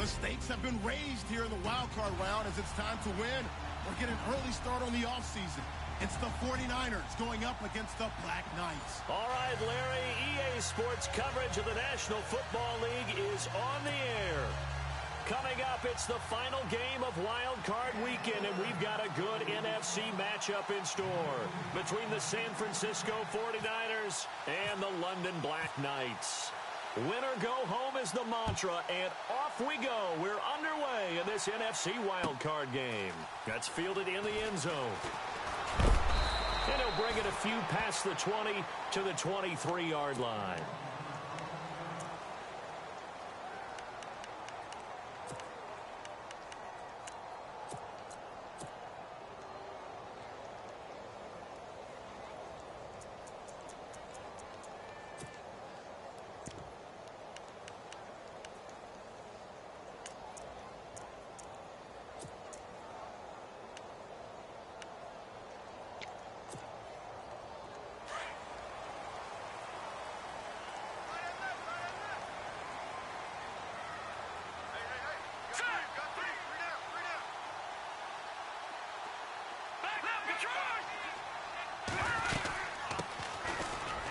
The stakes have been raised here in the wild card round as it's time to win or get an early start on the offseason. It's the 49ers going up against the Black Knights. All right, Larry, EA Sports coverage of the National Football League is on the air. Coming up, it's the final game of Wild Card Weekend, and we've got a good NFC matchup in store between the San Francisco 49ers and the London Black Knights. Win or go home is the mantra, and off we go. We're underway in this NFC Wild Card game. That's fielded in the end zone. And he'll bring it a few past the 20 to the 23-yard line.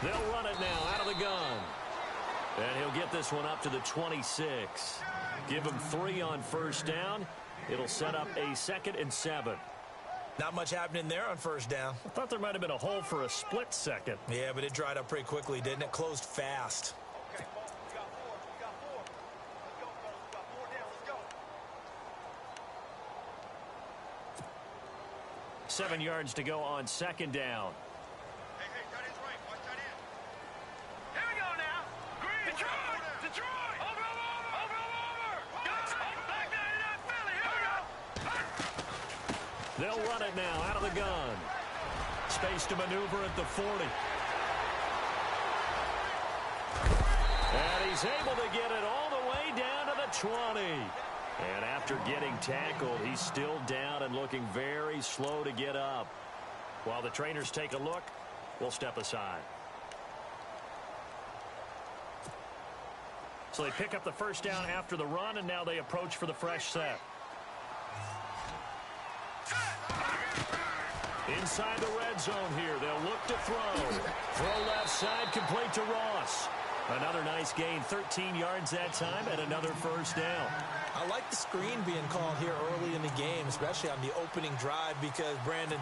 They'll run it now out of the gun. And he'll get this one up to the 26. Give him 3 on first down. It'll set up a 2nd and 7. Not much happening there on first down. I thought there might have been a hole for a split second. Yeah, but it dried up pretty quickly, didn't it? Closed fast. Okay, we got 4. We got 4. Let's go, fellas. We got 4 down. Let's go. 7 yards to go on 2nd down. Hey, tight end's right. Watch tight end. Here we go now. Green. Detroit. Over. Go. Back down in that Philly. Here we go. They'll run it now out of the gun. Space to maneuver at the 40. And he's able to get it all the way down to the 20. And after getting tackled, he's still down and looking very slow to get up. While the trainers take a look, we'll step aside. So they pick up the first down after the run, and now they approach for the fresh set. Inside the red zone here, they'll look to throw. Throw left side, complete to Ross. Another nice gain, 13 yards that time, and another first down. I like the screen being called here early in the game, especially on the opening drive, because, Brandon,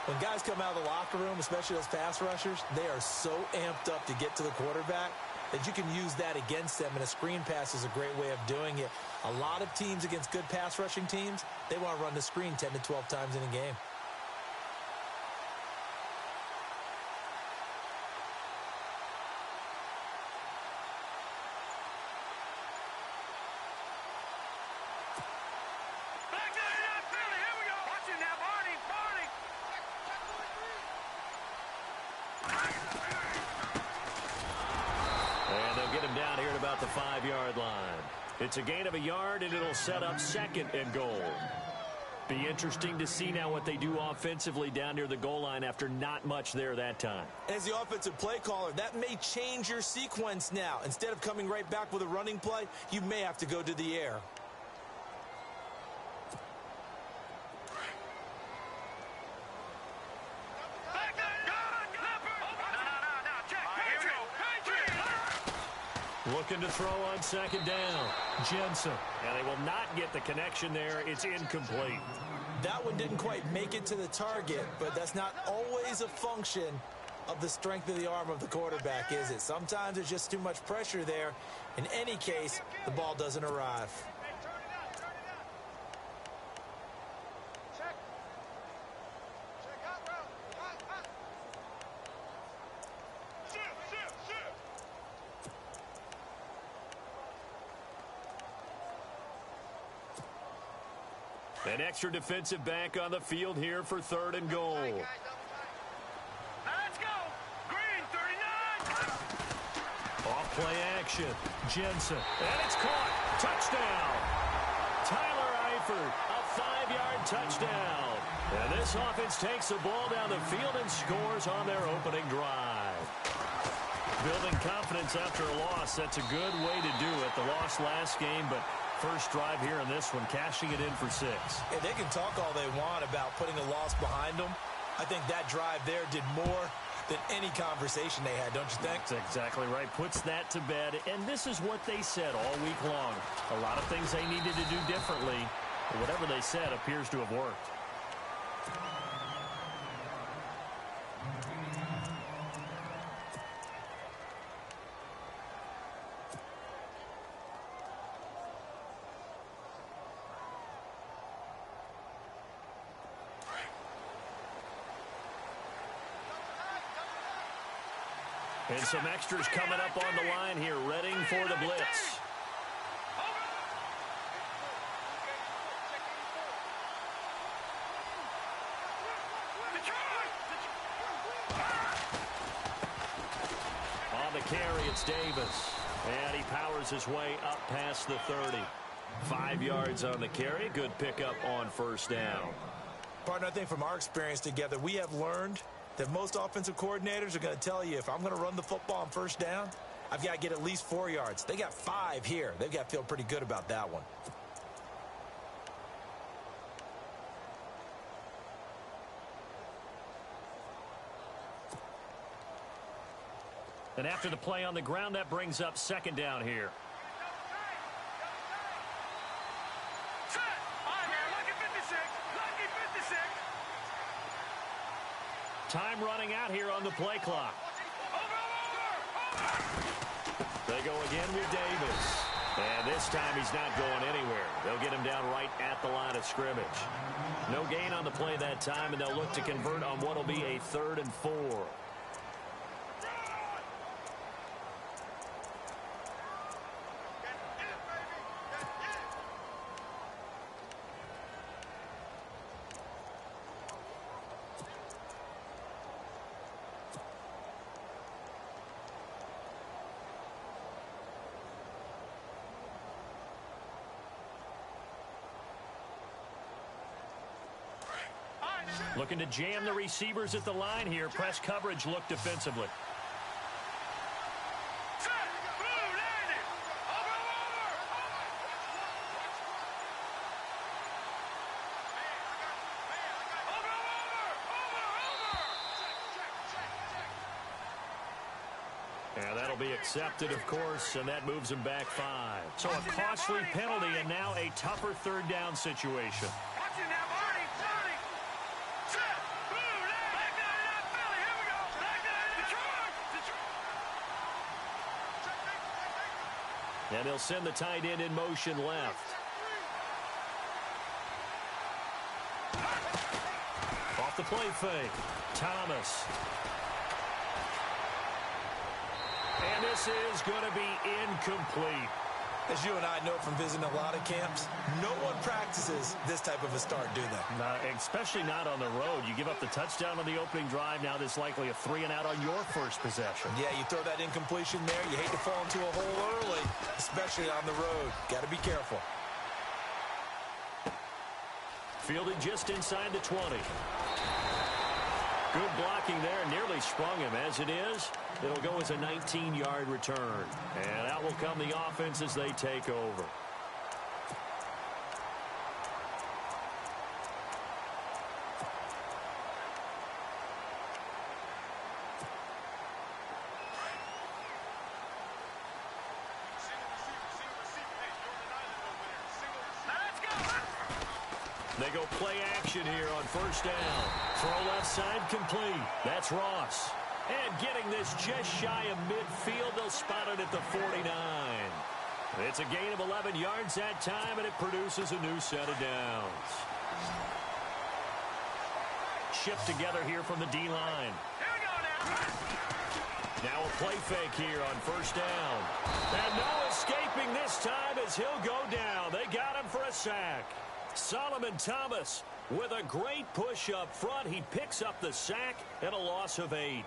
when guys come out of the locker room, especially those pass rushers, they are so amped up to get to the quarterback that you can use that against them, and a screen pass is a great way of doing it. A lot of teams against good pass rushing teams, they want to run the screen 10 to 12 times in a game. The 5-yard line. It's a gain of a yard, and it'll set up 2nd and goal. Be interesting to see now what they do offensively down near the goal line after not much there that time. As the offensive play caller, that may change your sequence now. Instead of coming right back with a running play, you may have to go to the air. Looking to throw on 2nd down. Jensen. And they will not get the connection there. It's incomplete. That one didn't quite make it to the target, but that's not always a function of the strength of the arm of the quarterback, is it? Sometimes there's just too much pressure there. In any case, the ball doesn't arrive. An extra defensive back on the field here for 3rd and goal. Let's go. Green, 39. Off play action. Jensen. And it's caught. Touchdown. Tyler Eifert, a 5-yard touchdown. And this offense takes the ball down the field and scores on their opening drive. Building confidence after a loss, that's a good way to do it. The loss last game, but First drive here in this one, cashing it in for 6. And they can talk all they want about putting a loss behind them. I think that drive there did more than any conversation they had, don't you think? That's exactly right. Puts that to bed. And this is what they said all week long. A lot of things they needed to do differently. But whatever they said appears to have worked. And some extras coming up on the line here, readying for the blitz. On the carry, it's Davis. And he powers his way up past the 30. 5 yards on the carry. Good pickup on first down. Partner, I think from our experience together, we have learned that most offensive coordinators are going to tell you, if I'm going to run the football on first down, I've got to get at least 4 yards. They got 5 here. They've got to feel pretty good about that one. And after the play on the ground, that brings up second down here. Time running out here on the play clock. They go again with Davis. And this time he's not going anywhere. They'll get him down right at the line of scrimmage. No gain on the play that time, and they'll look to convert on what will be a 3rd and 4. Looking to jam the receivers at the line here. Press coverage look defensively. And that'll be accepted, of course, and that moves him back 5. So a costly penalty and now a tougher 3rd down situation. And he'll send the tight end in motion left. Off the play fake. Thomas. And this is going to be incomplete. As you and I know from visiting a lot of camps, no one practices this type of a start, do they? Especially not on the road. You give up the touchdown on the opening drive. Now there's likely a 3-and-out on your first possession. Yeah, you throw that incompletion there. You hate to fall into a hole early, especially on the road. Got to be careful. Fielded just inside the 20. Good blocking there. Nearly sprung him. As it is, it'll go as a 19-yard return. And out will come the offense as they take over. They go play action here on first down. Throw left side complete. That's Ross. And getting this just shy of midfield, they'll spot it at the 49. It's a gain of 11 yards that time, and it produces a new set of downs. Shipped together here from the D-line. Now a play fake here on first down. And no escaping this time as he'll go down. They got him for a sack. Solomon Thomas with a great push up front. He picks up the sack and a loss of 8.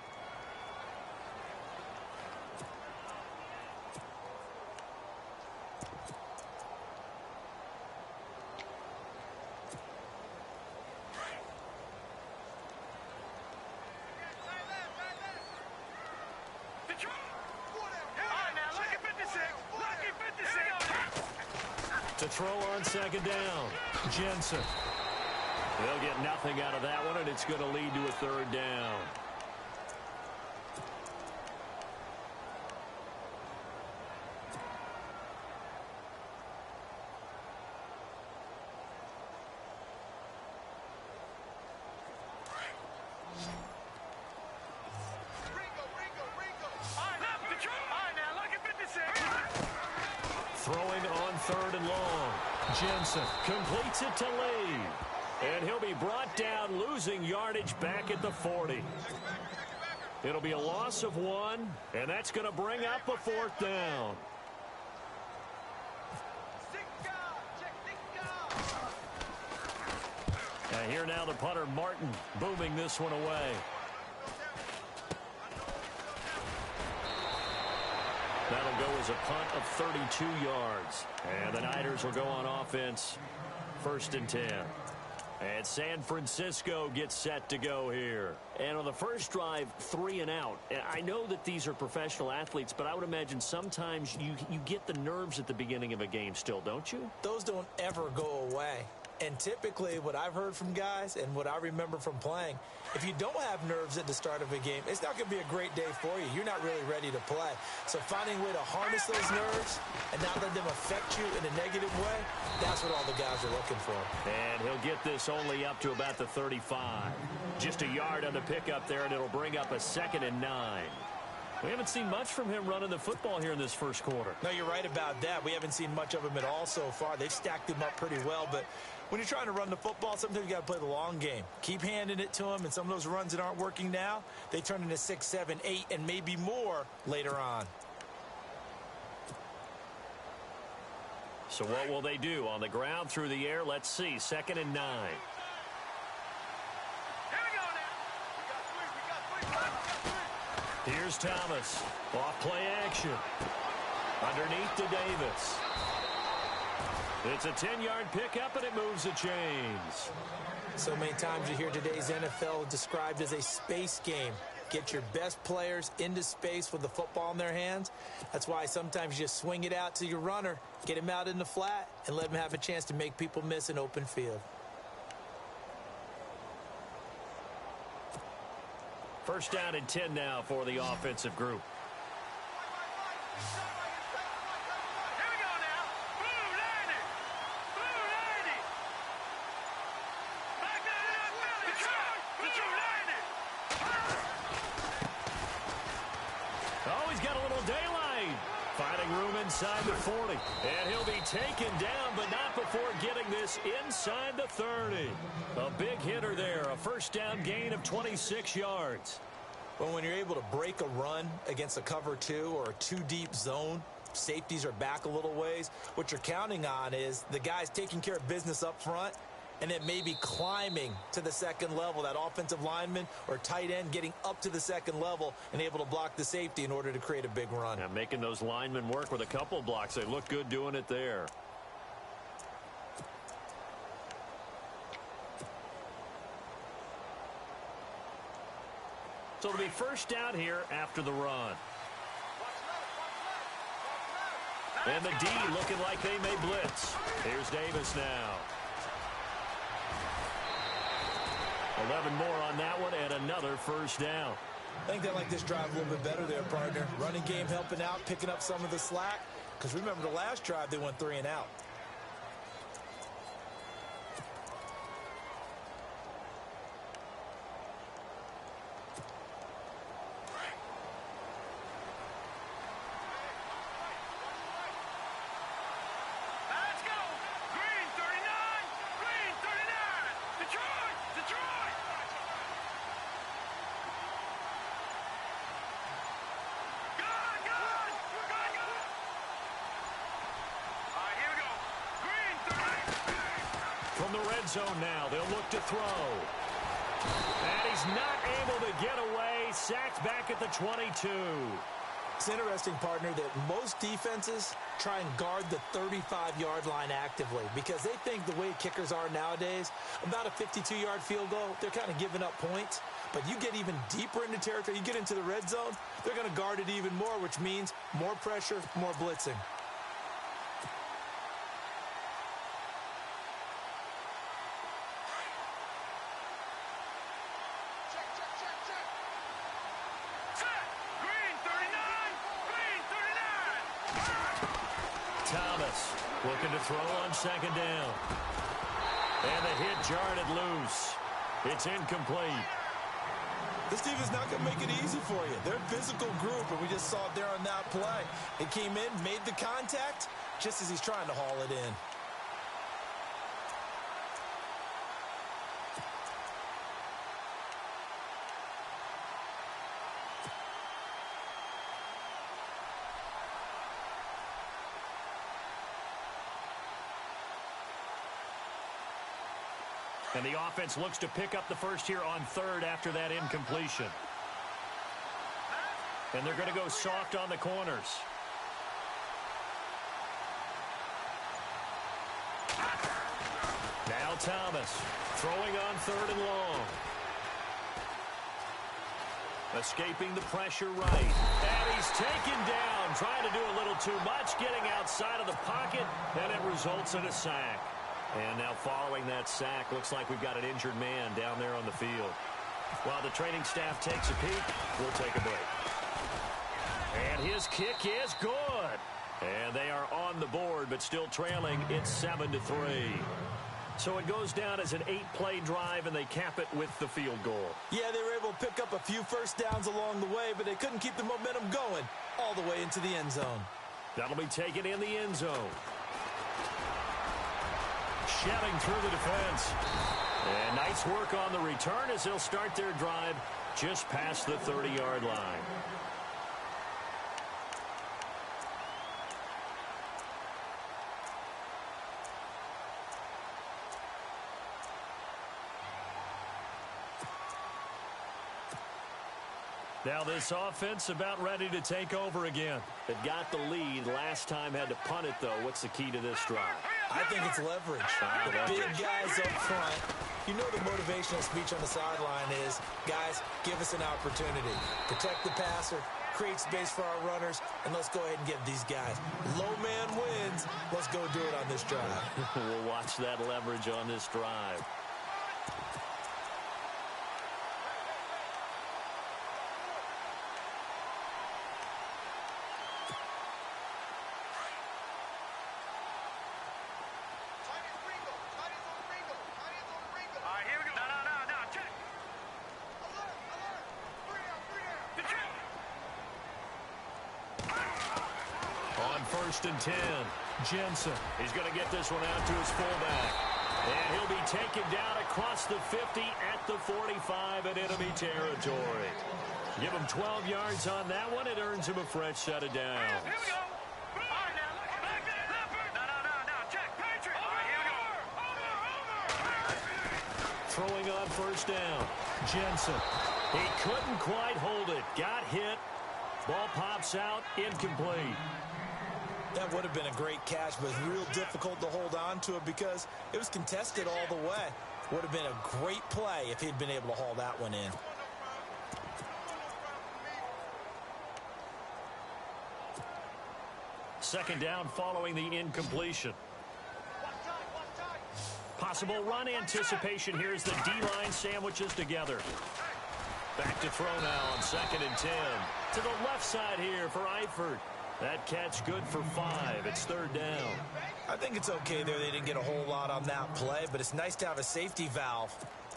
To throw on second down, Jensen. They'll get nothing out of that one, and it's going to lead to a third down. Throwing on third and long. Jensen completes it to Lee. And he'll be brought down, losing yardage back at the 40. It'll be a loss of 1, and that's going to bring up a fourth down. And here now the punter, Martin, booming this one away. That'll go as a punt of 32 yards. And the Niners will go on offense, 1st and 10. And San Francisco gets set to go here. And on the first drive, 3 and out. I know that these are professional athletes, but I would imagine sometimes you get the nerves at the beginning of a game still, don't you? Those don't ever go away. And typically what I've heard from guys and what I remember from playing, if you don't have nerves at the start of a game, it's not going to be a great day for you. You're not really ready to play. So finding a way to harness those nerves and not let them affect you in a negative way, that's what all the guys are looking for. And he'll get this only up to about the 35. Just a yard on the pickup there, and it'll bring up a 2nd and 9. We haven't seen much from him running the football here in this first quarter. No, you're right about that. We haven't seen much of him at all so far. They've stacked him up pretty well, but when you're trying to run the football, sometimes you got to play the long game. Keep handing it to him, and some of those runs that aren't working now, they turn into 6, 7, 8, and maybe more later on. So what will they do? On the ground, through the air, let's see. 2nd and 9. Here's Thomas. Off play action. Underneath to Davis. It's a 10-yard pickup, and it moves the chains. So many times you hear today's NFL described as a space game. Get your best players into space with the football in their hands. That's why sometimes you just swing it out to your runner, get him out in the flat, and let him have a chance to make people miss an open field. First down and 10 now for the offensive group. Inside the 40, and he'll be taken down, but not before getting this inside the 30. A big hitter there, a first down gain of 26 yards. Well, when you're able to break a run against a cover 2 or a 2-deep zone, safeties are back a little ways. What you're counting on is the guys taking care of business up front and then maybe climbing to the second level, that offensive lineman or tight end getting up to the second level and able to block the safety in order to create a big run. Yeah, making those linemen work with a couple of blocks. They look good doing it there. So it'll be first down here after the run. And the D looking like they may blitz. Here's Davis now. 11 more on that one, and another first down. I think they like this drive a little bit better there, partner. Running game helping out, picking up some of the slack. Because remember the last drive, they went 3 and out. From the red zone now, they'll look to throw. And he's not able to get away. Sacked back at the 22. It's interesting, partner, that most defenses try and guard the 35-yard line actively because they think the way kickers are nowadays, about a 52-yard field goal, they're kind of giving up points. But you get even deeper into territory, you get into the red zone, they're going to guard it even more, which means more pressure, more blitzing. Looking to throw on second down. And the hit jarred it loose. It's incomplete. This team is not going to make it easy for you. They're a physical group, and we just saw it there on that play. It came in, made the contact, just as he's trying to haul it in. And the offense looks to pick up the first here on third after that incompletion. And they're going to go soft on the corners. Now Thomas throwing on third and long. Escaping the pressure right. And he's taken down, trying to do a little too much, getting outside of the pocket, and it results in a sack. And now following that sack, looks like we've got an injured man down there on the field. While the training staff takes a peek, we'll take a break. And his kick is good. And they are on the board, but still trailing. It's 7-3. So it goes down as an 8-play drive, and they cap it with the field goal. Yeah, they were able to pick up a few first downs along the way, but they couldn't keep the momentum going all the way into the end zone. That'll be taken in the end zone. Shelling through the defense. And nice work on the return as they'll start their drive just past the 30-yard line. Now this offense about ready to take over again. They got the lead last time, had to punt it, though. What's the key to this drive? I think it's leverage. The big guys up front. You know the motivational speech on the sideline is, guys, give us an opportunity. Protect the passer, create space for our runners, and let's go ahead and give these guys. Low man wins. Let's go do it on this drive. We'll watch that leverage on this drive. First and 10. Jensen. He's going to get this one out to his fullback. And he'll be taken down across the 50 at the 45 in enemy territory. Give him 12 yards on that one. It earns him a fresh set of downs. Here we go. All right, now. Back there. No. Check. Patriot. All right, here we go. Throwing on first down. Jensen. He couldn't quite hold it. Got hit. Ball pops out. Incomplete. That would have been a great catch, but it's real difficult to hold on to it because it was contested all the way. Would have been a great play if he'd been able to haul that one in. Second down following the incompletion. Possible run anticipation here as the D-line sandwiches together. Back to throw now on second and 10. To the left side here for Eifert. That catch good for 5. It's third down. I think it's okay there. They didn't get a whole lot on that play, but it's nice to have a safety valve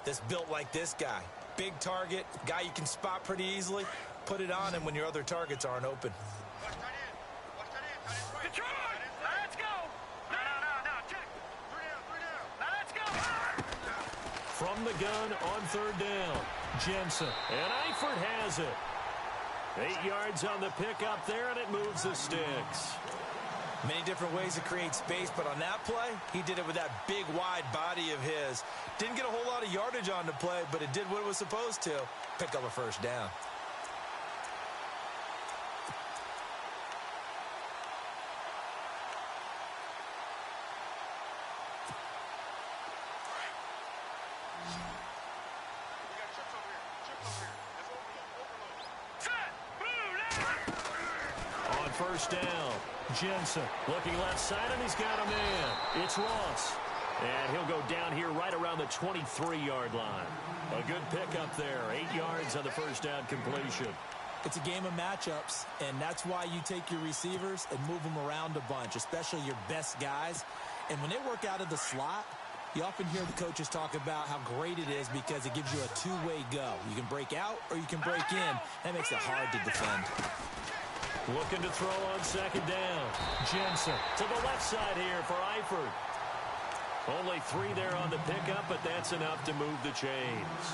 that's built like this guy. Big target, guy you can spot pretty easily. Put it on him when your other targets aren't open. Detroit, let's go. No. Check. 3 down. Let's go. From the gun on third down. Jensen. And Eifert has it. 8 yards on the pickup there, and it moves the sticks. Many different ways to create space, but on that play, he did it with that big, wide body of his. Didn't get a whole lot of yardage on the play, but it did what it was supposed to. Pick up a first down. First down. Jensen looking left side, and he's got a man. It's Ross. And he'll go down here right around the 23-yard line. A good pickup there. 8 yards on the first down completion. It's a game of matchups, and that's why you take your receivers and move them around a bunch, especially your best guys. And when they work out of the slot, you often hear the coaches talk about how great it is because it gives you a two-way go. You can break out or you can break in. That makes it hard to defend. Looking to throw on second down. Jensen to the left side here for Eifert. Only 3 there on the pickup, but that's enough to move the chains.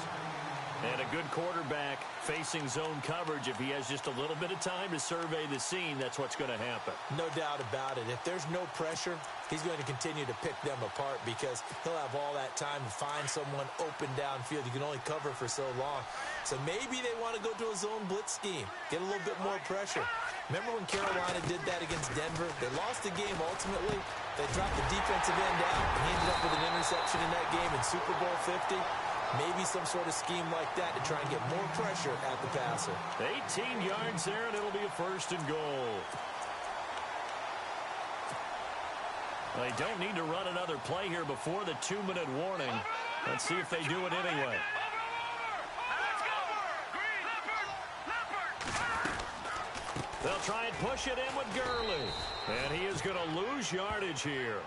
And a good quarterback facing zone coverage. If he has just a little bit of time to survey the scene, that's what's going to happen. No doubt about it. If there's no pressure, he's going to continue to pick them apart because he'll have all that time to find someone open downfield. You can only cover for so long. So maybe they want to go to a zone blitz scheme, get a little bit more pressure. Remember when Carolina did that against Denver? They lost the game ultimately. They dropped the defensive end out, and he ended up with an interception in that game in Super Bowl 50. Maybe some sort of scheme like that to try and get more pressure at the passer. 18 yards there, and it'll be a 1st and goal. They don't need to run another play here before the 2-minute warning. Let's see if they do it anyway. They'll try and push it in with Gurley. And he is going to lose yardage here.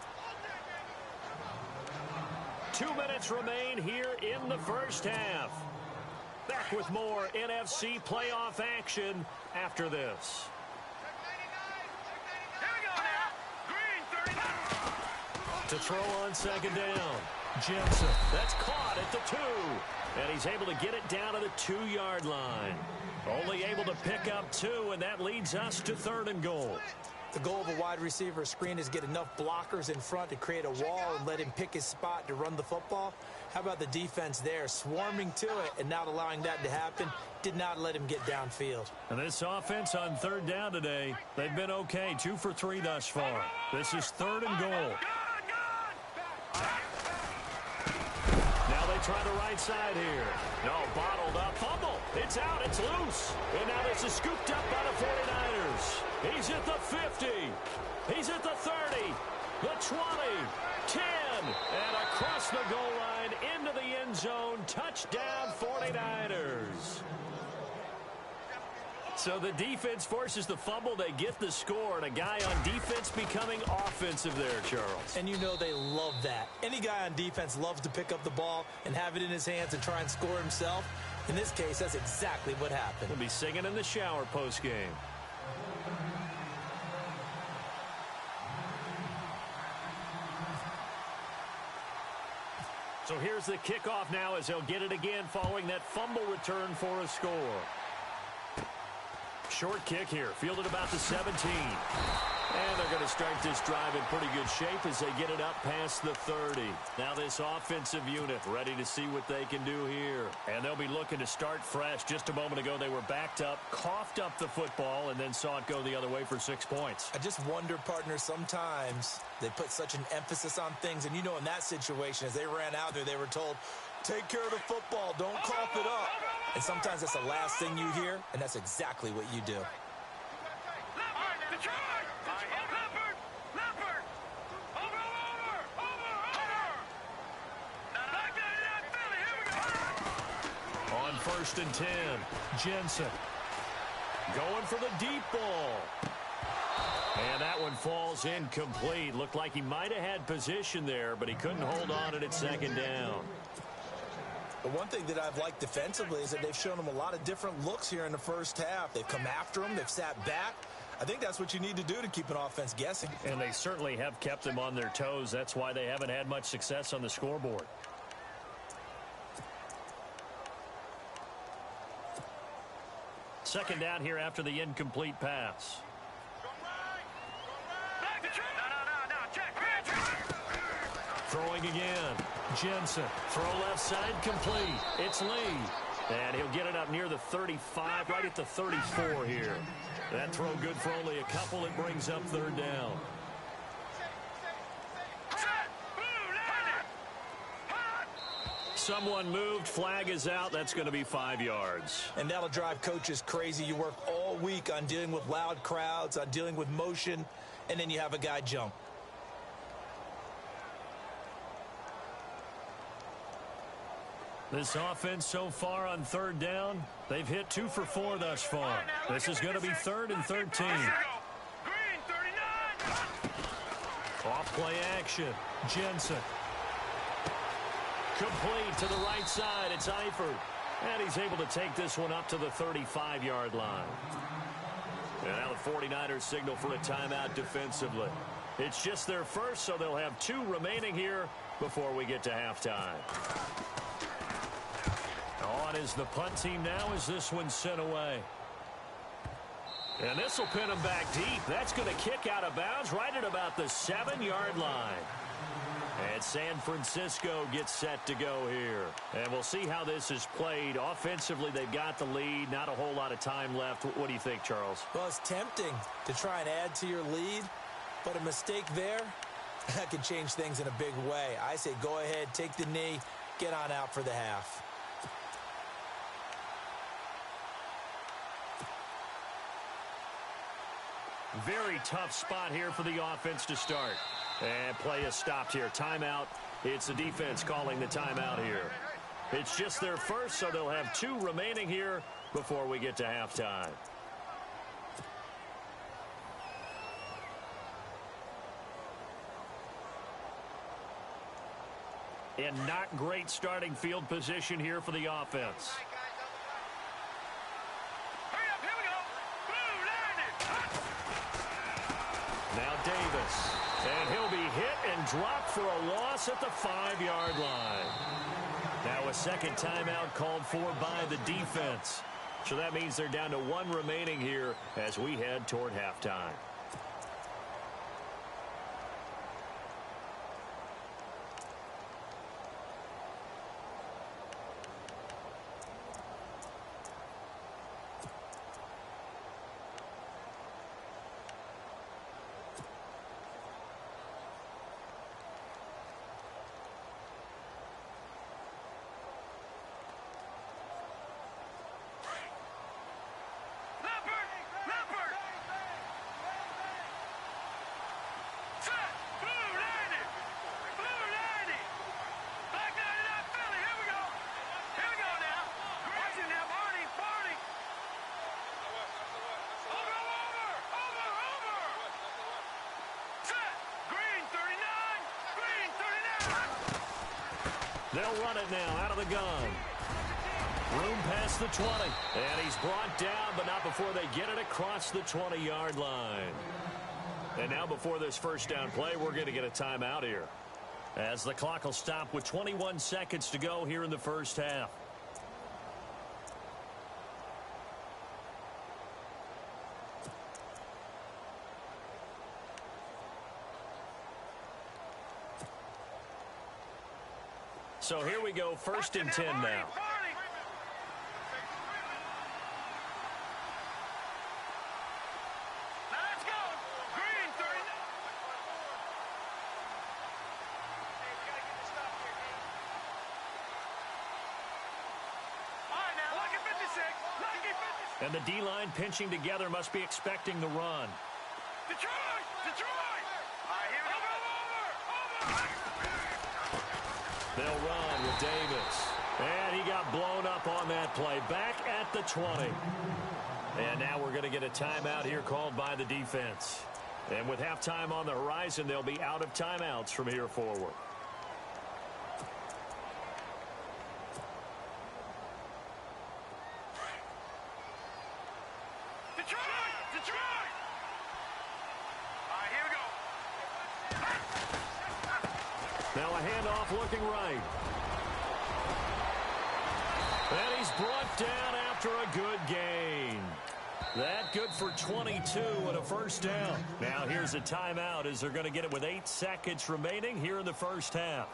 2 minutes remain here in the first half. Back with more NFC playoff action after this. To throw on second down. Jensen. That's caught at the 2. And he's able to get it down to the 2-yard line. Only able to pick up 2, and that leads us to 3rd and goal. The goal of a wide receiver screen is get enough blockers in front to create a wall and let him pick his spot to run the football. How about the defense there, swarming to it and not allowing that to happen? Did not let him get downfield. And this offense on 3rd down today, they've been okay, 2 for 3 thus far. This is 3rd and goal. Now they try the right side here. No, bottled up, fumble. It's out, it's loose. And now this is scooped up by the 49ers. He's at the 50. He's at the 30. The 20. 10. And across the goal line into the end zone. Touchdown 49ers. So the defense forces the fumble. They get the score. And a guy on defense becoming offensive there, Charles. And you know they love that. Any guy on defense loves to pick up the ball and have it in his hands and try and score himself. In this case, that's exactly what happened. We'll be singing in the shower post-game. So here's the kickoff now as they'll get it again following that fumble return for a score. Short kick here, fielded about the 17. And they're going to start this drive in pretty good shape as they get it up past the 30. Now this offensive unit ready to see what they can do here. And they'll be looking to start fresh. Just a moment ago, they were backed up, coughed up the football, and then saw it go the other way for 6 points. I just wonder, partner, sometimes they put such an emphasis on things. And you know in that situation, as they ran out there, they were told, take care of the football, don't cough it up. And sometimes that's the last thing you hear, and that's exactly what you do. On 1st and 10, Jensen going for the deep ball. And that one falls incomplete. Looked like he might have had position there, but he couldn't hold on at 2nd down. The one thing that I've liked defensively is that they've shown them a lot of different looks here in the first half. They've come after them. They've sat back. I think that's what you need to do to keep an offense guessing. And they certainly have kept them on their toes. That's why they haven't had much success on the scoreboard. Second down here after the incomplete pass. Throwing again. Jensen. Throw left side complete. It's Lee. And he'll get it up near the 35, right at the 34 here. That throw good for only a couple. It brings up 3rd down. Someone moved. Flag is out. That's going to be 5 yards. And that'll drive coaches crazy. You work all week on dealing with loud crowds, on dealing with motion, and then you have a guy jump. This offense so far on third down, they've hit 2 for 4 thus far. This is going to be 3rd and 13. Green, 39. Off play action. Jensen. Complete to the right side. It's Eifert. And he's able to take this one up to the 35-yard line. And now the 49ers signal for a timeout defensively. It's just their first, so they'll have 2 remaining here before we get to halftime. On is the punt team now as this one's sent away. And this will pin them back deep. That's going to kick out of bounds right at about the 7-yard line. And San Francisco gets set to go here. And we'll see how this is played. Offensively, they've got the lead. Not a whole lot of time left. What do you think, Charles? Well, it's tempting to try and add to your lead, but a mistake there, that could change things in a big way. I say go ahead, take the knee, get on out for the half. Very tough spot here for the offense to start. And play is stopped here. Timeout. It's the defense calling the timeout here. It's just their first, so they'll have 2 remaining here before we get to halftime. And not great starting field position here for the offense. Hurry up, here we go. Blue, Now Davis. And he'll be hit and dropped for a loss at the 5-yard line. Now a second timeout called for by the defense. So that means they're down to 1 remaining here as we head toward halftime. They'll run it now out of the gun. Room past the 20. And he's brought down, but not before they get it across the 20-yard line. And now before this first down play, we're going to get a timeout here, as the clock will stop with 21 seconds to go here in the first half. So here we go, 1st and 10 now. Let's go. Green, 30. All right, now, lucky 56. Lucky 56. And the D-line pinching together must be expecting the run. Detroit! Detroit! All right, here we go. Over! They'll run with Davis. And he got blown up on that play. Back at the 20. And now we're going to get a timeout here called by the defense. And with halftime on the horizon, they'll be out of timeouts from here forward. Detroit! Detroit! All right, here we go. Now a handoff looking right. And he's brought down after a good gain. That good for 22 and a first down. Now here's a timeout as they're going to get it with 8 seconds remaining here in the first half.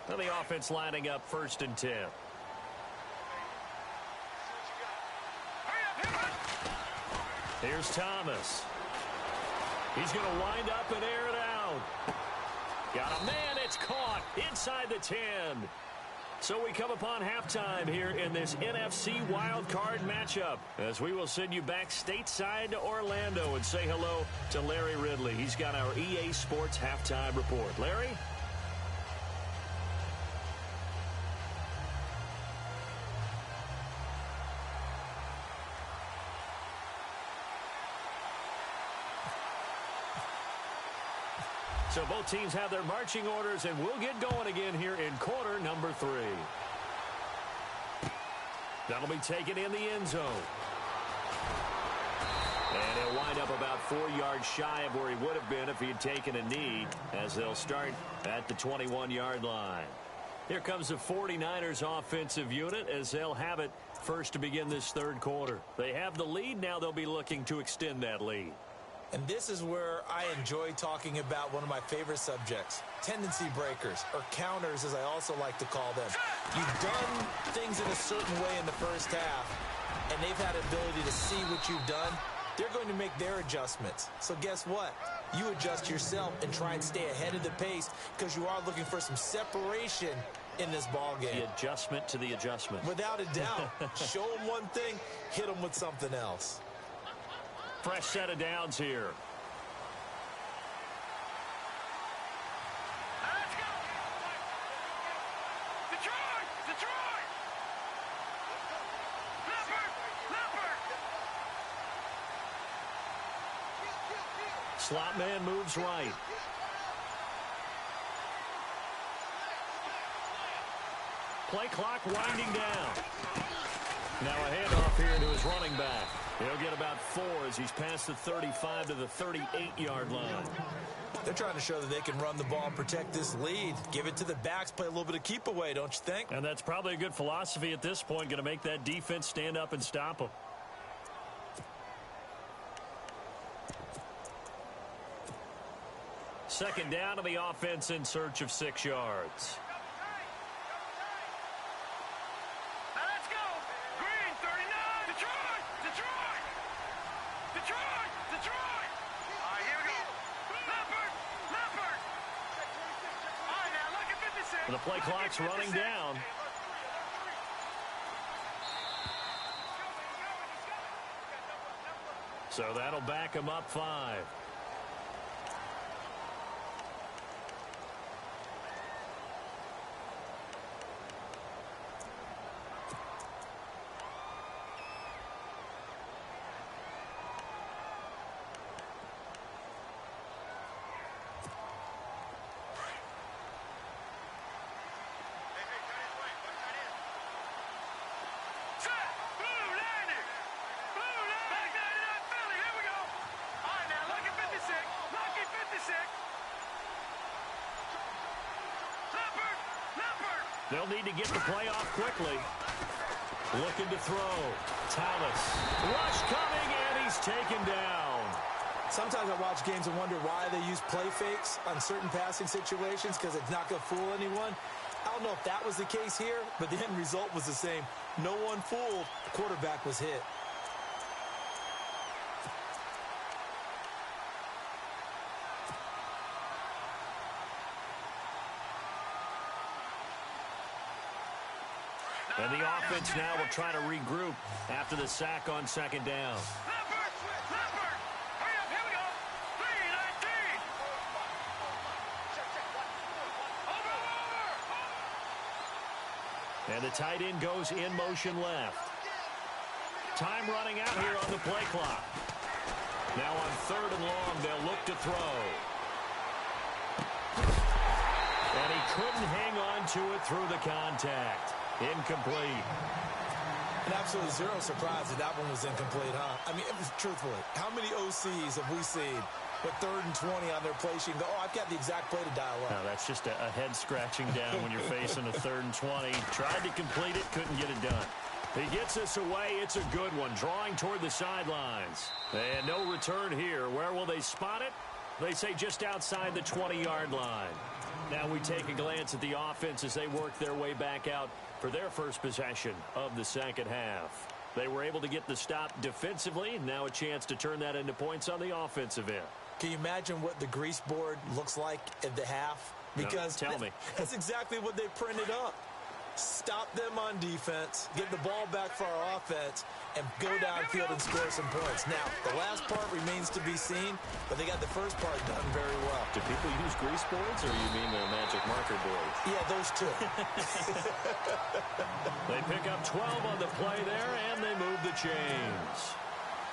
Now the offense lining up 1st and 10. Here's Thomas. He's going to wind up and air it out. Got a man. It's caught inside the 10. So we come upon halftime here in this NFC wildcard matchup, as we will send you back stateside to Orlando and say hello to Larry Ridley. He's got our EA Sports halftime report. Larry? So both teams have their marching orders, and we'll get going again here in quarter number 3. That'll be taken in the end zone. And he'll wind up about 4 yards shy of where he would have been if he had taken a knee, as they'll start at the 21-yard line. Here comes the 49ers offensive unit as they'll have it first to begin this third quarter. They have the lead. Now they'll be looking to extend that lead. And this is where I enjoy talking about one of my favorite subjects, tendency breakers, or counters as I also like to call them. You've done things in a certain way in the first half, and they've had ability to see what you've done. They're going to make their adjustments. So guess what? You adjust yourself and try and stay ahead of the pace because you are looking for some separation in this ball game. The adjustment to the adjustment. Without a doubt. Show them one thing, hit them with something else. Fresh set of downs here. Let's go! Detroit! Detroit! Leopard! Slot man moves right. Play clock winding down. Now a handoff here to his running back. He'll get about 4 as he's past the 35 to the 38-yard line. They're trying to show that they can run the ball and protect this lead. Give it to the backs, play a little bit of keep away, don't you think? And that's probably a good philosophy at this point, going to make that defense stand up and stop them. Second down to the offense in search of 6 yards. The play clock's running down. So that'll back him up 5. They'll need to get the play off quickly. Looking to throw. Thomas. Rush coming, and he's taken down. Sometimes I watch games and wonder why they use play fakes on certain passing situations because it's not going to fool anyone. I don't know if that was the case here, but the end result was the same. No one fooled. The quarterback was hit. And the offense now will try to regroup after the sack on second down. And the tight end goes in motion left. Time running out here on the play clock. Now on 3rd and long, they'll look to throw. And he couldn't hang on to it through the contact. Incomplete. And absolutely zero surprise that that one was incomplete, huh? I mean, truthfully, how many OCs have we seen with 3rd and 20 on their play sheet and go, oh, I've got the exact play to dial up? No, that's just a head scratching down when you're facing a 3rd and 20. Tried to complete it, couldn't get it done. He gets us away. It's a good one, drawing toward the sidelines. And no return here. Where will they spot it? They say just outside the 20-yard line. Now we take a glance at the offense as they work their way back out for their first possession of the second half. They were able to get the stop defensively. Now a chance to turn that into points on the offensive end. Can you imagine what the grease board looks like at the half? Because no, tell me. That's exactly what they printed up. Stop them on defense, get the ball back for our offense, and go downfield and score some points. Now, the last part remains to be seen, but they got the first part done very well. Do people use grease boards, or you mean the magic marker boards? Yeah, those two. They pick up 12 on the play there, and they move the chains.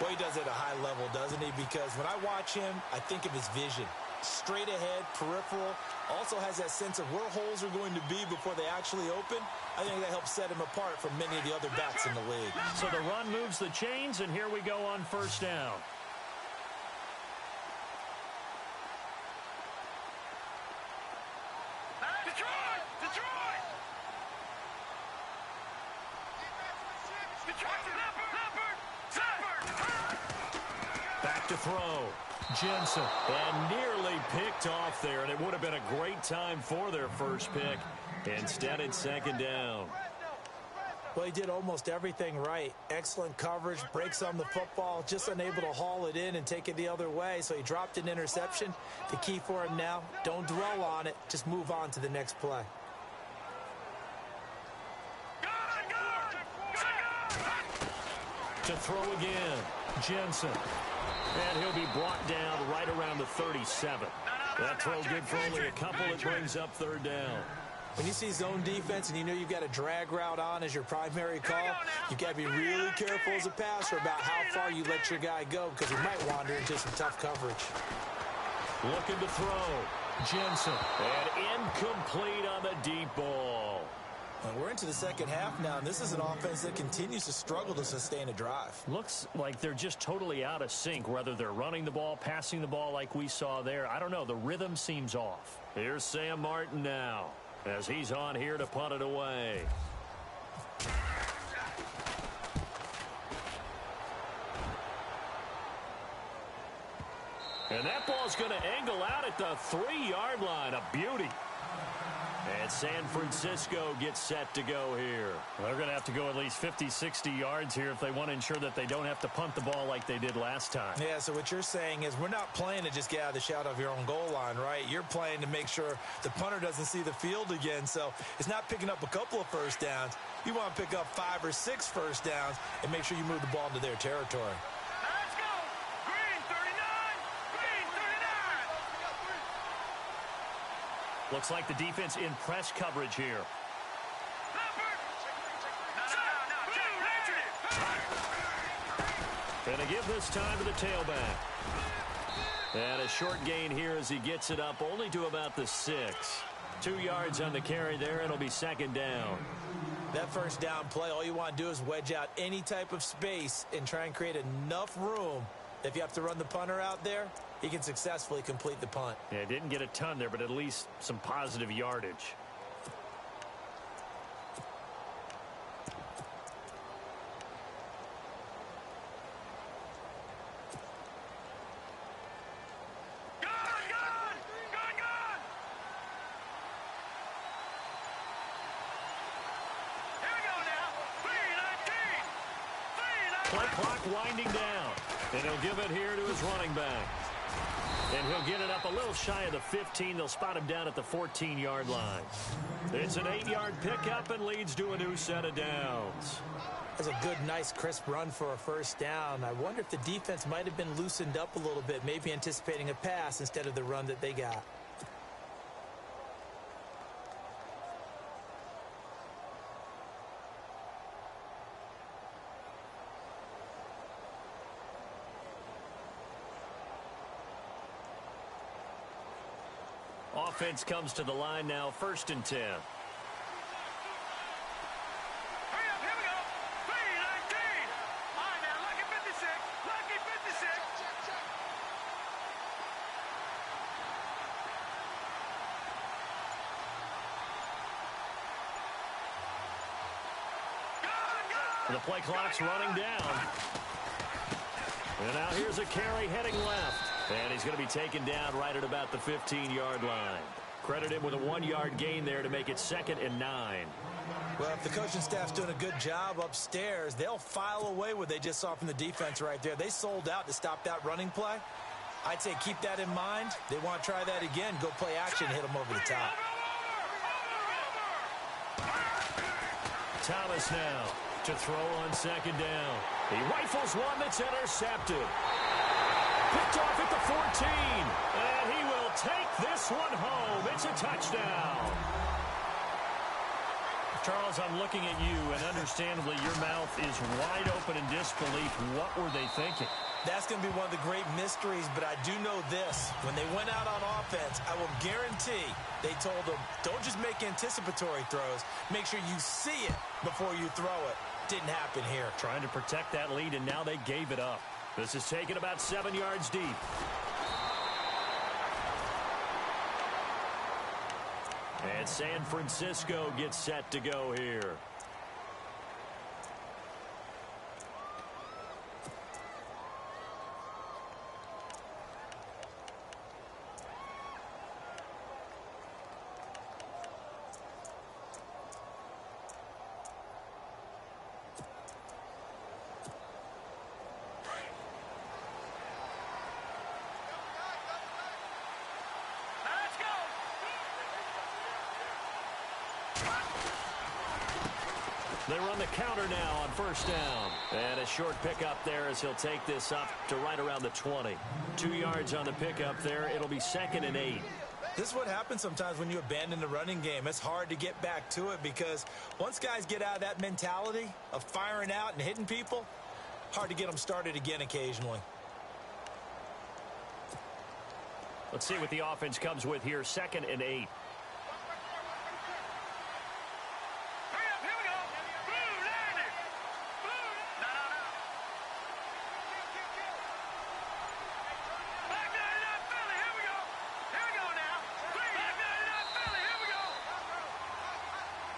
Well, he does it at a high level, doesn't he? Because when I watch him, I think of his vision. Straight ahead, peripheral, also has that sense of where holes are going to be before they actually open. I think that helps set him apart from many of the other backs in the league. So the run moves the chains, and here we go on first down. Detroit! Detroit! Back to throw. Jensen, and nearly picked off there, and it would have been a great time for their first pick. Instead, it's second down. Well, he did almost everything right. Excellent coverage, breaks on the football, just unable to haul it in and take it the other way, so he dropped an interception. The key for him now, don't dwell on it, just move on to the next play. To throw again, Jensen. And he'll be brought down right around the 37. That throw good for only a couple. It brings up third down. When you see zone defense and you know you've got a drag route on as your primary call, you've got to be really careful as a passer about how far you let your guy go, because he might wander into some tough coverage. Looking to throw. Jensen. And incomplete on the deep ball. And we're into the second half now, and this is an offense that continues to struggle to sustain a drive. Looks like they're just totally out of sync, whether they're running the ball, passing the ball like we saw there. I don't know. The rhythm seems off. Here's Sam Martin now, as he's on here to punt it away. And that ball's going to angle out at the 3-yard line. A beauty. And San Francisco gets set to go here. Well, they're going to have to go at least 50, 60 yards here if they want to ensure that they don't have to punt the ball like they did last time. Yeah, so what you're saying is we're not playing to just get out of the shadow of your own goal line, right? You're playing to make sure the punter doesn't see the field again. So it's not picking up a couple of first downs. You want to pick up 5 or 6 first downs and make sure you move the ball into their territory. Let's go! Green 39! Green 39! Looks like the defense in press coverage here. And to give this time to the tailback. And a short gain here as he gets it up only to about the 6. 2 yards on the carry there. It'll be second down. That first down play, all you want to do is wedge out any type of space and try and create enough room. If you have to run the punter out there, he can successfully complete the punt. Yeah, didn't get a ton there, but at least some positive yardage. Play clock winding down, and he'll give it here to his running back. And he'll get it up a little shy of the 15. They'll spot him down at the 14-yard line. It's an 8-yard pickup and leads to a new set of downs. That's a good, nice, crisp run for a first down. I wonder if the defense might have been loosened up a little bit, maybe anticipating a pass instead of the run that they got. Offense comes to the line now, 1st and 10. Hurry up, here we go. 3-19. All right, now, lucky 56. Lucky 56. The play clock's running down. And now here's a carry heading left. And he's going to be taken down right at about the 15-yard line. Credit him with a 1-yard gain there to make it 2nd and 9. Well, if the coaching staff's doing a good job upstairs, they'll file away what they just saw from the defense right there. They sold out to stop that running play. I'd say keep that in mind. They want to try that again. Go play action, hit them over the top. Thomas now to throw on second down. He rifles one that's intercepted. Picked off at the 14. And he will take this one home. It's a touchdown. Charles, I'm looking at you, and understandably your mouth is wide open in disbelief. What were they thinking? That's going to be one of the great mysteries, but I do know this. When they went out on offense, I will guarantee they told them, don't just make anticipatory throws. Make sure you see it before you throw it. Didn't happen here. Trying to protect that lead, and now they gave it up. This is taken about 7 yards deep. And San Francisco gets set to go here. They run the counter now on first down. And a short pickup there as he'll take this up to right around the 20. 2 yards on the pickup there. It'll be 2nd and 8. This is what happens sometimes when you abandon the running game. It's hard to get back to it because once guys get out of that mentality of firing out and hitting people, hard to get them started again occasionally. Let's see what the offense comes with here. 2nd and 8.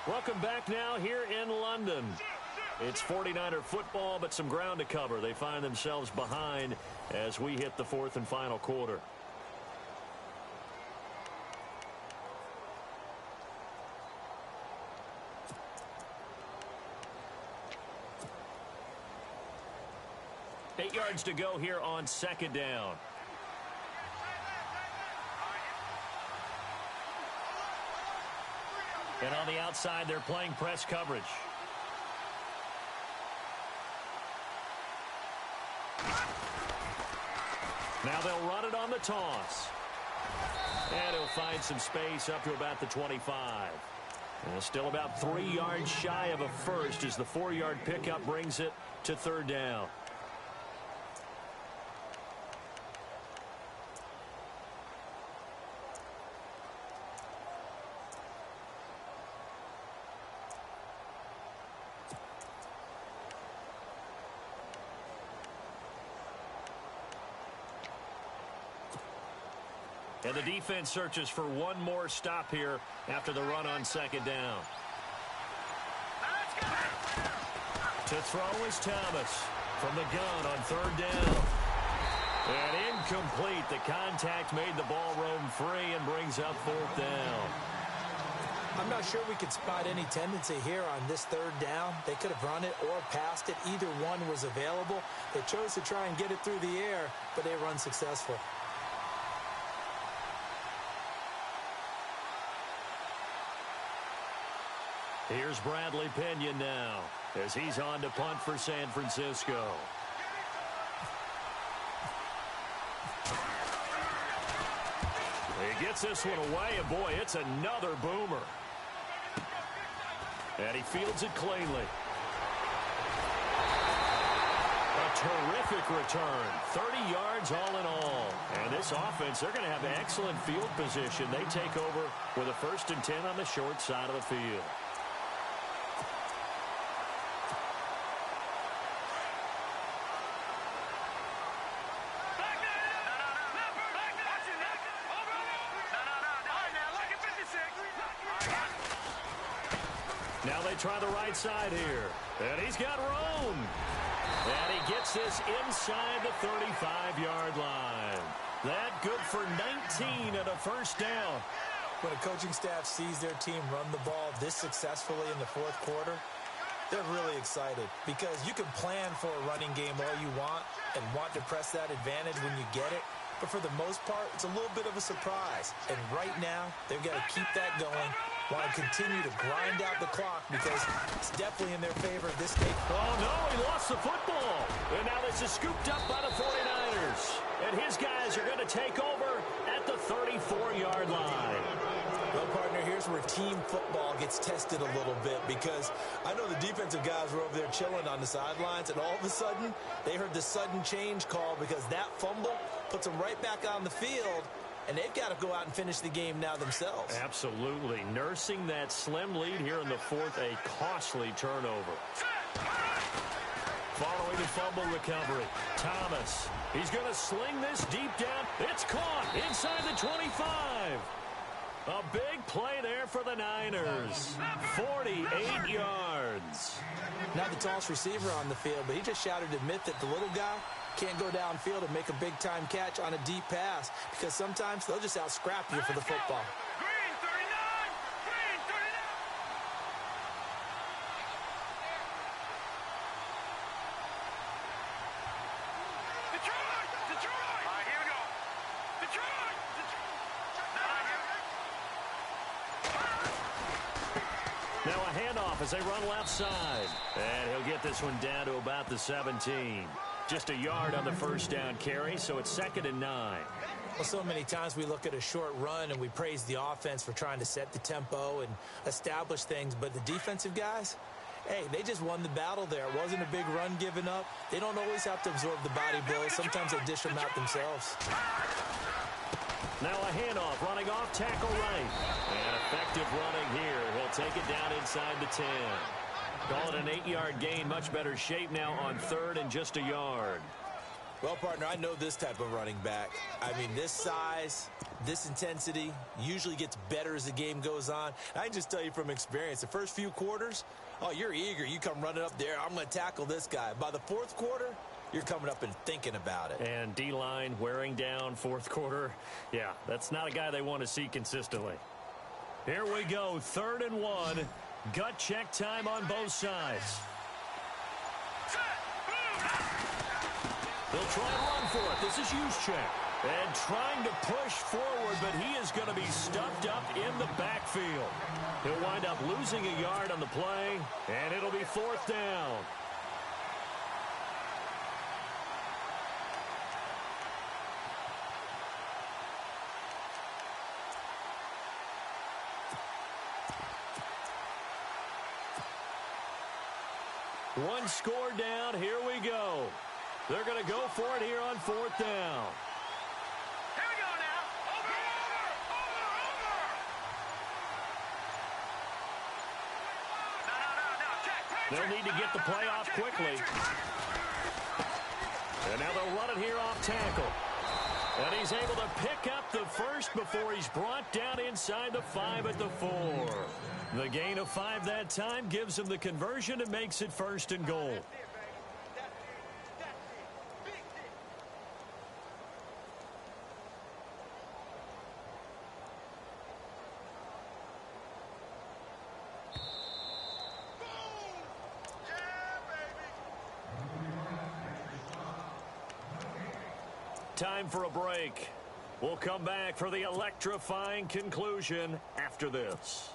Welcome back now here in London. It's 49er football, but some ground to cover. They find themselves behind as we hit the 4th and final quarter. Eight yards to go here on second down. And on the outside, they're playing press coverage. Now they'll run it on the toss. And he'll find some space up to about the 25. And still about 3 yards shy of a first as the 4-yard pickup brings it to 3rd down. And the defense searches for one more stop here after the run on second down. To throw is Thomas from the gun on 3rd down. And incomplete. The contact made the ball roam free and brings up 4th down. I'm not sure we could spot any tendency here on this 3rd down. They could have run it or passed it. Either one was available. They chose to try and get it through the air, but they were unsuccessful. Here's Bradley Pinion now as he's on to punt for San Francisco. He gets this one away, and boy, it's another boomer. And he fields it cleanly. A terrific return. 30 yards all in all. And this offense, they're going to have excellent field position. They take over with a 1st and 10 on the short side of the field. Now they try the right side here. And he's got room. And he gets this inside the 35-yard line. That good for 19 and a 1st down. When a coaching staff sees their team run the ball this successfully in the fourth quarter, they're really excited because you can plan for a running game all you want and want to press that advantage when you get it. But for the most part, it's a little bit of a surprise. And right now, they've got to keep that going, want to continue to grind out the clock because it's definitely in their favor at this stage. Oh, no, he lost the football. And now this is scooped up by the 49ers. And his guys are going to take over at the 34-yard line. Well, partner, here's where team football gets tested a little bit because I know the defensive guys were over there chilling on the sidelines, and all of a sudden, they heard the sudden change call because that fumble puts them right back on the field, and they've got to go out and finish the game now themselves. Absolutely. Nursing that slim lead here in the fourth, a costly turnover. Following the fumble recovery, Thomas. He's going to sling this deep down. It's caught inside the 25. A big play there for the Niners. 48 yards. Not the tallest receiver on the field, but he just shouted to admit that the little guy can't go downfield and make a big-time catch on a deep pass because sometimes they'll just out-scrap you for the football. Green 39! Green 39! Detroit! Detroit! All right, here we go. Detroit! Now a handoff as they run left side. And he'll get this one down to about the 17. Just a yard on the first down carry, so it's 2nd and 9. Well, so many times we look at a short run and we praise the offense for trying to set the tempo and establish things, but the defensive guys, hey, they just won the battle there. It wasn't a big run given up. They don't always have to absorb the body blows. Sometimes they dish them out themselves. Now a handoff, running off tackle right. And effective running here. He'll take it down inside the 10. Call it an 8-yard gain. Much better shape now on 3rd and just a yard. Well, partner, I know this type of running back. I mean, this size, this intensity usually gets better as the game goes on. I can just tell you from experience, the first few quarters, oh, you're eager. You come running up there. I'm going to tackle this guy. By the fourth quarter, you're coming up and thinking about it. And D-line wearing down fourth quarter. Yeah, that's not a guy they want to see consistently. Here we go, 3rd and 1. Gut check time on both sides. They'll try and run for it. This is Juszczyk. And trying to push forward, but he is going to be stuffed up in the backfield. He'll wind up losing a yard on the play, and it'll be 4th down. One score down. Here we go. They're going to go for it here on 4th down. Here we go now. Over! No. Check. They'll need to get the play off quickly. And now they'll run it here off tackle. And he's able to pick up the first before he's brought down inside the 5 at the 4. The gain of 5 that time gives him the conversion and makes it 1st and goal. Time for a break. We'll come back for the electrifying conclusion after this.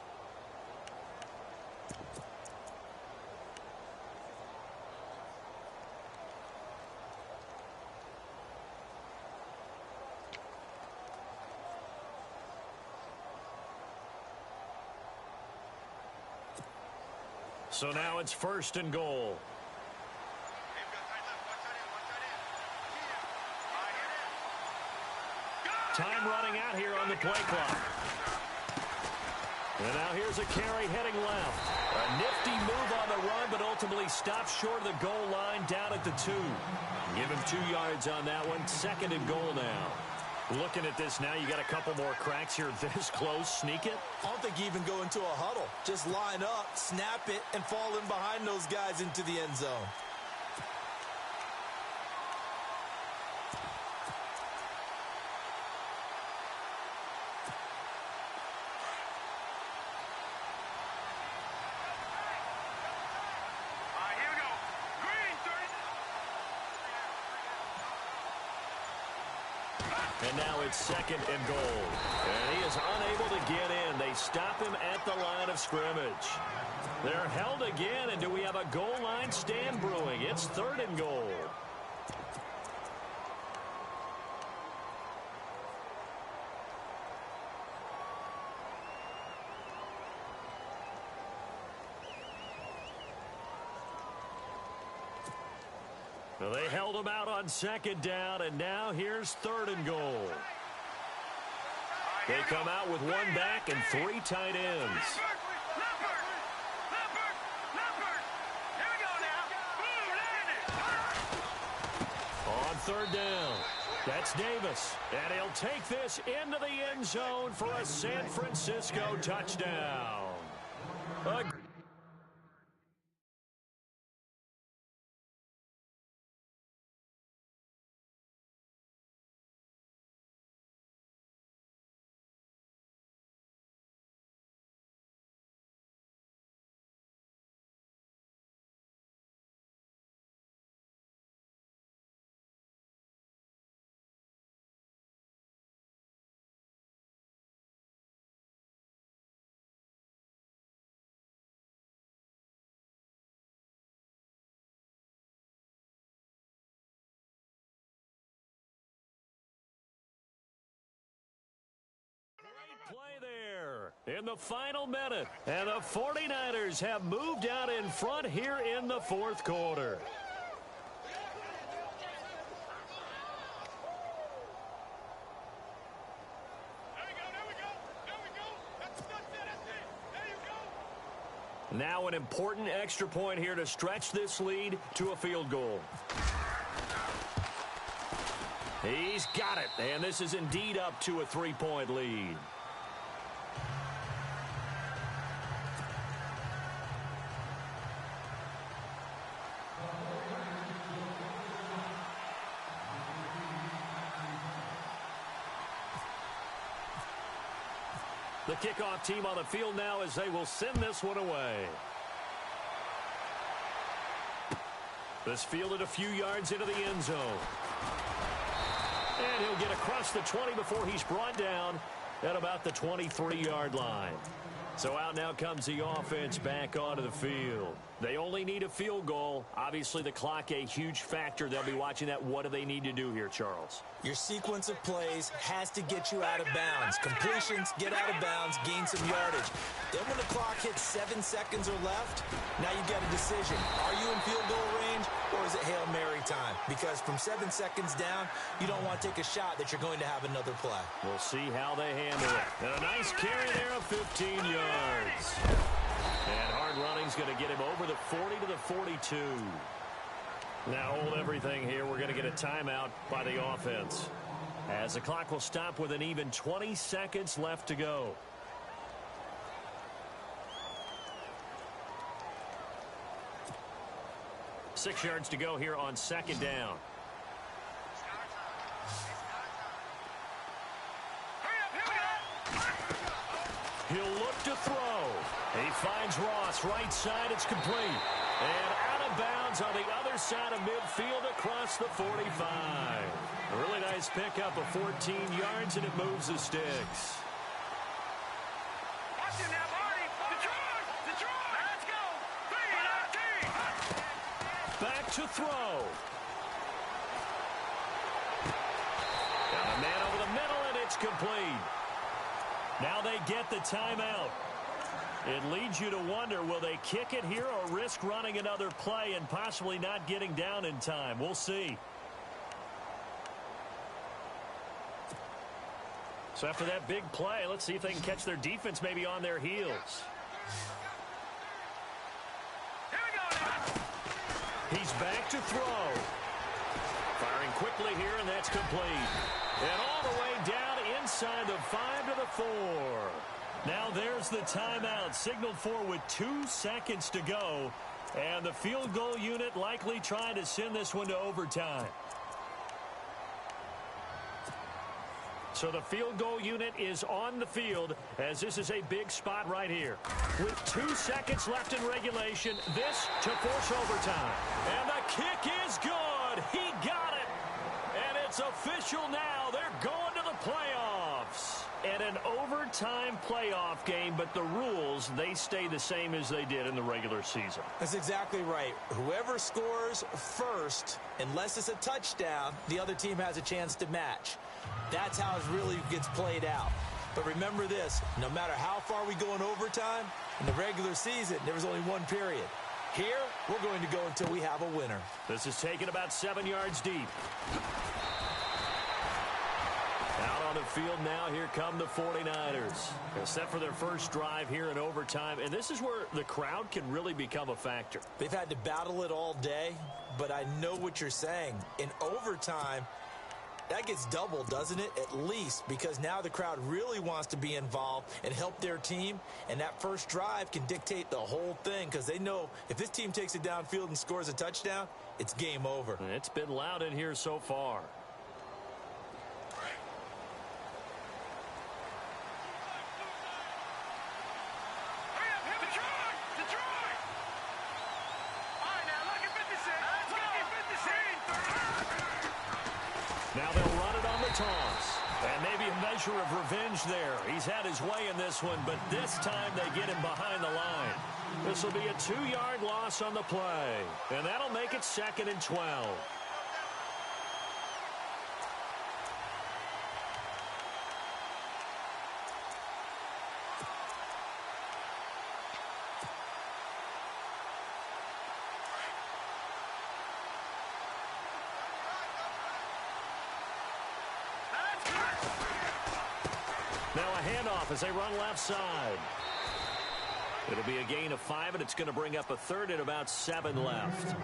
So now it's 1st and goal. Time running out here on the play clock. And now here's a carry heading left. A nifty move on the run, but ultimately stops short of the goal line down at the 2. Give him 2 yards on that one. 2nd and goal now. Looking at this now, you got a couple more cracks here this close. Sneak it. I don't think you even go into a huddle. Just line up, snap it, and fall in behind those guys into the end zone. And now it's 2nd and goal. And he is unable to get in. They stop him at the line of scrimmage. They're held again, and do we have a goal line stand brewing? It's 3rd and goal. Well, they held him out on 2nd down, and now here's 3rd and goal. They come out with 1 back and 3 tight ends. On 3rd down, that's Davis, and he'll take this into the end zone for a San Francisco touchdown. Play there in the final minute, and the 49ers have moved out in front here in the 4th quarter. Now an important extra point here to stretch this lead to a field goal. He's got it, and this is indeed up to a 3-point lead. The kickoff team on the field now as they will send this one away. This fielded a few yards into the end zone. And he'll get across the 20 before he's brought down at about the 23-yard line. So out now comes the offense back onto the field. They only need a field goal. Obviously, the clock a huge factor. They'll be watching that. What do they need to do here, Charles? Your sequence of plays has to get you out of bounds. Completions, get out of bounds, gain some yardage. Then when the clock hits 7 seconds or left, now you've got a decision. Are you in field goal range, or is it Hail Mary time? Because from 7 seconds down, you don't want to take a shot that you're going to have another play. We'll see how they handle it. And a nice carry there of 15 yards. And hard running's going to get him over the 40 to the 42. Now hold everything here. We're going to get a timeout by the offense, as the clock will stop with an even 20 seconds left to go. Six yards to go here on 2nd down. He'll look to throw. He finds Ross right side. It's complete. And out of bounds on the other side of midfield across the 45. A really nice pickup of 14 yards, and it moves the sticks. Watch it now, Marty. Detroit. Let's go. Back to throw. Got a man over the middle, and it's complete. Now they get the timeout. It leads you to wonder, will they kick it here or risk running another play and possibly not getting down in time? We'll see. So after that big play, let's see if they can catch their defense maybe on their heels. Here we go now. He's back to throw. Firing quickly here, and that's complete. And all the way down inside the 5 to the 4. Now there's the timeout, signaled for with 2 seconds to go. And the field goal unit likely trying to send this one to overtime. So the field goal unit is on the field, as this is a big spot right here. With 2 seconds left in regulation, this to force overtime. And the kick is good. He got it. And It's official now. They're going to the playoffs. And an overtime playoff game, but the rules, they stay the same as they did in the regular season. That's exactly right. Whoever scores first, unless it's a touchdown, the other team has a chance to match. That's how it really gets played out. But remember this, no matter how far we go in overtime, in the regular season, there was only one period. Here, we're going to go until we have a winner. This is taken about 7 yards deep. Out on the field now, here come the 49ers. They're set for their first drive here in overtime, and this is where the crowd can really become a factor. They've had to battle it all day, but I know what you're saying. In overtime, that gets doubled, doesn't it? At least, because now the crowd really wants to be involved and help their team, and that first drive can dictate the whole thing because they know if this team takes it downfield and scores a touchdown, it's game over. It's been loud in here so far. Now they'll run it on the toss. And maybe a measure of revenge there. He's had his way in this one, but this time they get him behind the line. This will be a 2-yard loss on the play. And that'll make it 2nd and 12. Now a handoff as they run left side. It'll be a gain of 5, and it's going to bring up a 3rd and about 7 left.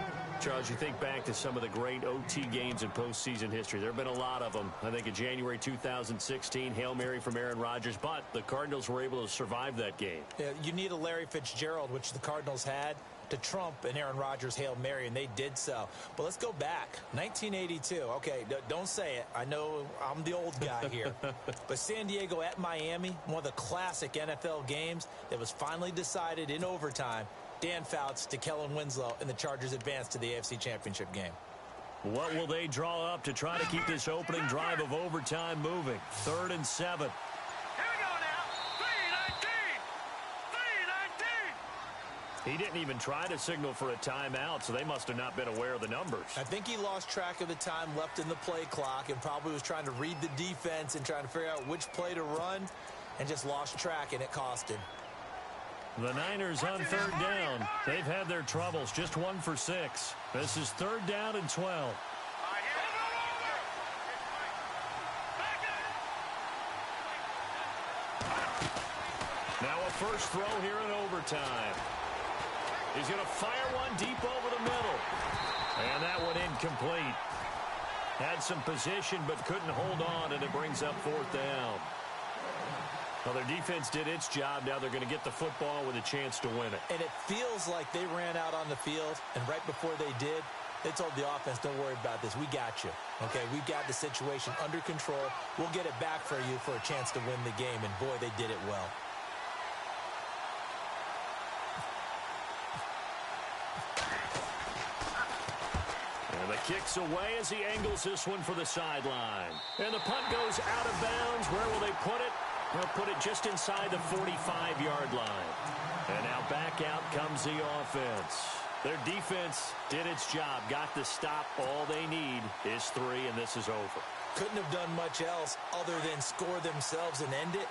Charles, you think back to some of the great OT games in postseason history. There have been a lot of them. I think in January 2016, Hail Mary from Aaron Rodgers, but the Cardinals were able to survive that game. Yeah, you need a Larry Fitzgerald, which the Cardinals had, to trump an Aaron Rodgers Hail Mary, and they did so. But let's go back. 1982. Okay, don't say it. I know I'm the old guy here. But San Diego at Miami, one of the classic NFL games that was finally decided in overtime. Dan Fouts to Kellen Winslow, and the Chargers advanced to the AFC Championship game. What will they draw up to try to keep this opening drive of overtime moving? 3rd and 7. He didn't even try to signal for a timeout, so they must have not been aware of the numbers. I think he lost track of the time left in the play clock and probably was trying to read the defense and trying to figure out which play to run and just lost track, and it cost him. The Niners on 3rd down. They've had their troubles, just 1 for 6. This is 3rd down and 12. Now a first throw here in overtime. He's going to fire one deep over the middle. And that one incomplete. Had some position but couldn't hold on, and it brings up 4th down. Well, their defense did its job. Now they're going to get the football with a chance to win it. And it feels like they ran out on the field, and right before they did, they told the offense, don't worry about this. We got you. Okay, we've got the situation under control. We'll get it back for you for a chance to win the game, and boy, they did it well. And the kick's away as he angles this one for the sideline. And the punt goes out of bounds. Where will they put it? They'll put it just inside the 45-yard line. And now back out comes the offense. Their defense did its job, got the stop. All they need is 3, and this is over. Couldn't have done much else other than score themselves and end it.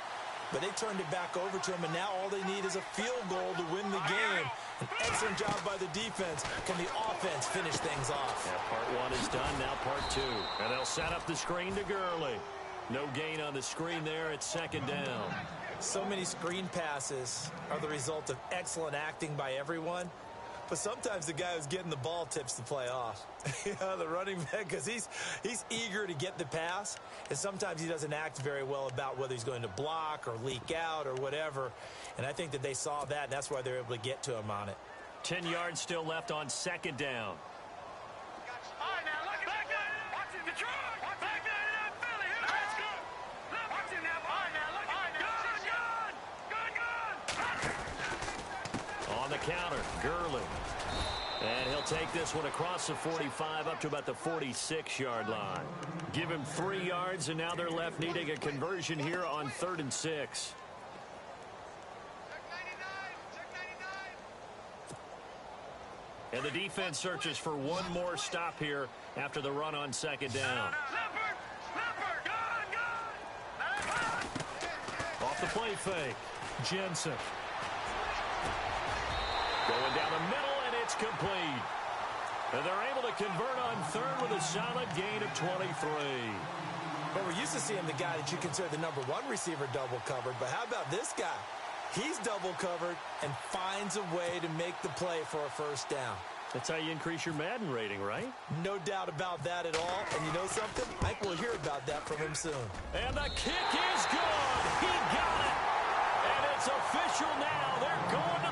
But they turned it back over to them, and now all they need is a field goal to win the game. An excellent job by the defense. Can the offense finish things off? Yeah, part 1 is done, now part 2. And they'll set up the screen to Gurley. No gain on the screen there at 2nd down. So many screen passes are the result of excellent acting by everyone. But sometimes the guy who's getting the ball tips the play off. The running back, because he's eager to get the pass, and sometimes he doesn't act very well about whether he's going to block or leak out or whatever. And I think that they saw that, and that's why they're able to get to him on it. 10 yards still left on 2nd down. On the counter, Gurley. And he'll take this one across the 45 up to about the 46-yard line. Give him 3 yards, and now they're left needing a conversion here on 3rd and 6. And the defense searches for one more stop here after the run on 2nd down. Off the play fake. Jensen. Going down the middle, and it's complete. And they're able to convert on 3rd with a solid gain of 23. Well, we're used to seeing the guy that you consider the #1 receiver double covered, but how about this guy? He's double covered and finds a way to make the play for a 1st down. That's how you increase your Madden rating, right? No doubt about that at all. And you know something? I think we'll hear about that from him soon. And the kick is good. He got it. And it's official now. They're going to